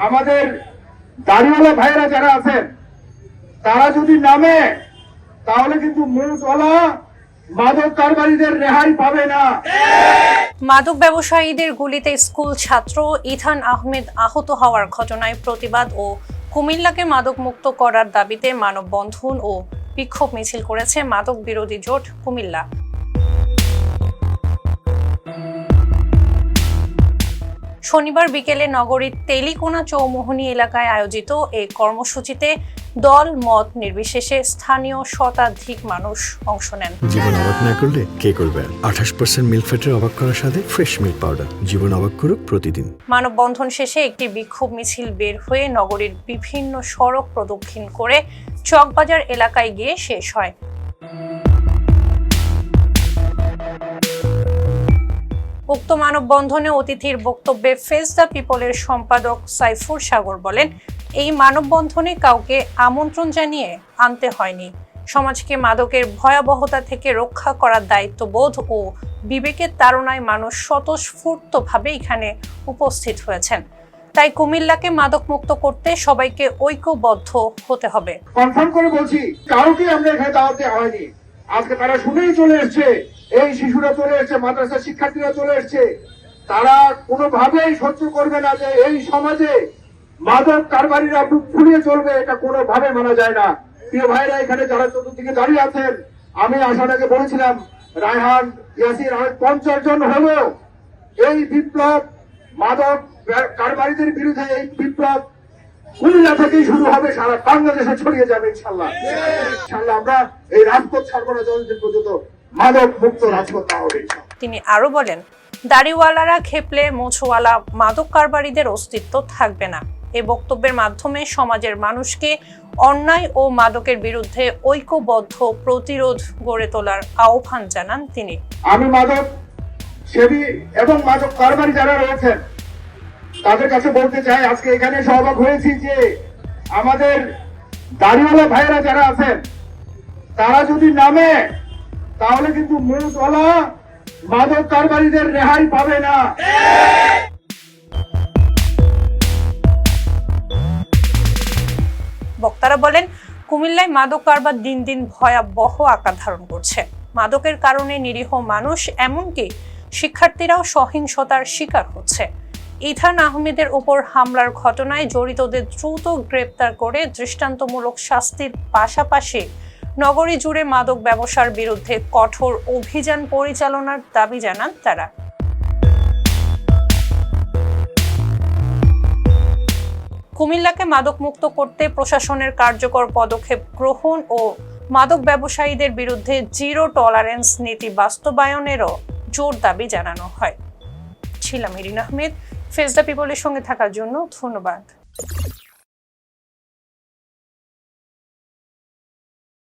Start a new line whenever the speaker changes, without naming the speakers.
আমাদের দাড়িওয়ালা ভাইরা যারা আছেন তারা যদি নামে তাহলে কিন্তু মূলচলা মাদক কারবারিদের রেহাই পাবে না।
মাদক ব্যবসায়ীদের গুলিতে স্কুল ছাত্র ইথান আহমেদ আহত হওয়ার ঘটনায় প্রতিবাদ ও কুমিল্লাকে মাদক মুক্ত করার দাবিতে মানববন্ধন ও বিক্ষোভ মিছিল করেছে মাদক বিরোধী জোট কুমিল্লা। শনিবার বিকেলে নগরীর তেলিকোনা চৌমুহনী এলাকায় আয়োজিত এই কর্মসূচিতে দল মত নির্বিশেষে স্থানীয় শতাধিক মানুষ অংশ নেন।
জীবন অবাক না করলে কে করবে? 28% মিল্ক ফ্যাটের অবাক করার সাথে ফ্রেশ মিল্ক পাউডার। জীবন অবাক করুক প্রতিদিন।
মানববন্ধন শেষে একটি বিক্ষোভ মিছিল বের হয়ে নগরীর বিভিন্ন সড়ক প্রদক্ষিণ করে চকবাজার এলাকায় গিয়ে শেষ হয়। উক্ত মানববন্ধনে অতিথির বক্তব্যে ফেস দ্য পিপলের সম্পাদক সাইফুর সাগর বলেন, এই মানববন্ধনে কাউকে আমন্ত্রণ জানিয়ে আনতে হয়নি। সমাজকে মাদকের ভয়াবহতা থেকে রক্ষা করার দায়িত্ববোধ ও বিবেকের তাড়নায় মানুষ স্বতঃস্ফূর্তভাবে এখানে উপস্থিত হয়েছেন। তাই কুমিল্লাকে মাদক মুক্ত করতে সবাইকে ঐক্যবদ্ধ হতে হবে।
কনফার্ম করে বলছি, কাউকে আমরা এখানে দাওয়াত দেওয়া হয়নি। আজকে তারা শুনেই চলে এসছে, এই শিশুরা চলে এসছে, মাদ্রাসার শিক্ষার্থীরা চলে এসছে। তারা কোনোভাবেই সহ্য করবে না যে এই সমাজে মাদক কারবারিরা বুক ফুলিয়ে চলবে, এটা কোনোভাবে মানা যায় না। প্রিয় ভাইরা, এখানে যারা চতুর্দিকে দাঁড়িয়ে আছেন, আমি আসার আগে বলেছিলাম রায়হান, ইয়াসির, 50 জন হলো এই বিপ্লব, মাদক কারবারিদের বিরুদ্ধে এই বিপ্লব কুমিল্লা থেকেই শুরু হবে, সারা বাংলাদেশে ছড়িয়ে যাবে ইনশাল্লাহ। ইনশাল্লাহ আমরা এই রাজপথ ছাড়বো না যতদিন পর্যন্ত মাদক মুক্ত রাজপথ না হবে।
তিনি আরো বলেন, দাড়িওয়ালারা খেপলে মোছওয়ালা মাদক কারবারিদের অস্তিত্ব থাকবে না। এই বক্তব্যের মাধ্যমে সমাজের মানুষকে অন্যায় ও মাদকের বিরুদ্ধে ঐক্যবদ্ধ প্রতিরোধ গড়ে তোলার আহ্বান জানান তিনি।
আমি মাদক সেবী এবং মাদক কারবারি যারা রয়েছেন তাদের কাছে বলতে চাই, আজকে এখানে সহভাগ হয়েছি যে আমাদের দাড়িওয়ালা ভাইরা যারা আছেন তারা যদি নামে তাহলে কিন্তু মূলচলা মাদক কারবারিদের রেহাই পাবে না।
বক্তারা বলেন, কুমিল্লায় মাদক কারবার দিন দিন ভয়াবহ আকার ধারণ করছে। মাদকের কারণে নিরীহ মানুষ, এমনকি শিক্ষার্থীরাও সহিংসতার শিকার হচ্ছে। ইথান আহমেদের উপর হামলার ঘটনায় জড়িতদের দ্রুত গ্রেপ্তার করে দৃষ্টান্তমূলক শাস্তির পাশাপাশি নগরী জুড়ে মাদক ব্যবসার বিরুদ্ধে কঠোর অভিযান পরিচালনার দাবি জানান তারা। কুমিল্লাকে মাদক মুক্ত করতে প্রশাসনের কার্যকর পদক্ষেপ গ্রহণ ও মাদক ব্যবসায়ীদের বিরুদ্ধে জিরো টলারেন্স নীতি বাস্তবায়নেরও জোর দাবি জানানো হয়। ছিলাম ইরিন আহমেদ। ফেস দ্য পিপলের সঙ্গে থাকার জন্য ধন্যবাদ।